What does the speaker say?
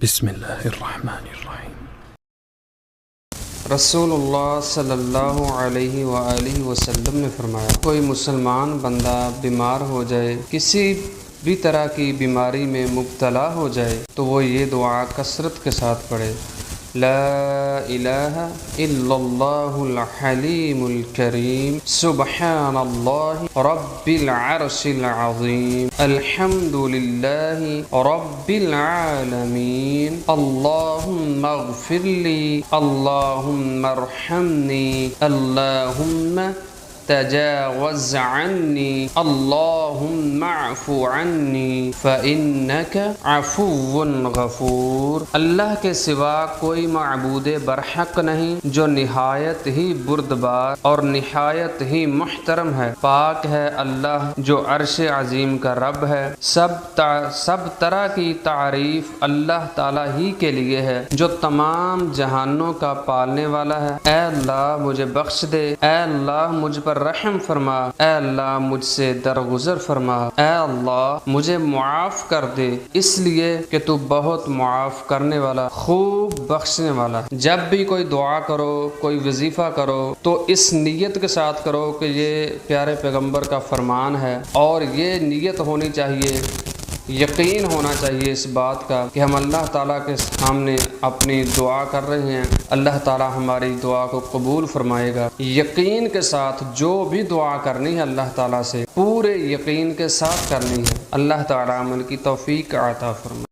بسم اللہ الرحمن الرحیم۔ رسول اللہ صلی اللہ علیہ وآلہ وسلم نے فرمایا، کوئی مسلمان بندہ بیمار ہو جائے، کسی بھی طرح کی بیماری میں مبتلا ہو جائے تو وہ یہ دعا کثرت کے ساتھ پڑھے، لا الہ الا اللہ الحلیم الکریم، سبحان اللہ رب العرش العظیم، الحمد للہ رب العالمین، اللہم اغفر لی، اللہم ارحمنی، اللہم تجاوز عنی، اللہم اعف عنی فإنک عفو غفور۔ اللہ کے سوا کوئی معبود برحق نہیں جو نہایت ہی بردبار اور نہایت ہی محترم ہے۔ پاک ہے اللہ جو عرش عظیم کا رب ہے۔ سب طرح کی تعریف اللہ تعالیٰ ہی کے لیے ہے جو تمام جہانوں کا پالنے والا ہے۔ اے اللہ مجھے بخش دے، اے اللہ مجھ پر رحم فرما، اے اللہ مجھ سے درگزر فرما، اے اللہ مجھے معاف کر دے، اس لیے کہ تو بہت معاف کرنے والا، خوب بخشنے والا۔ جب بھی کوئی دعا کرو، کوئی وظیفہ کرو تو اس نیت کے ساتھ کرو کہ یہ پیارے پیغمبر کا فرمان ہے، اور یہ نیت ہونی چاہیے، یقین ہونا چاہیے اس بات کا کہ ہم اللہ تعالیٰ کے سامنے اپنی دعا کر رہے ہیں، اللہ تعالیٰ ہماری دعا کو قبول فرمائے گا۔ یقین کے ساتھ جو بھی دعا کرنی ہے اللہ تعالیٰ سے پورے یقین کے ساتھ کرنی ہے۔ اللہ تعالیٰ عمل کی توفیق عطا فرمائے۔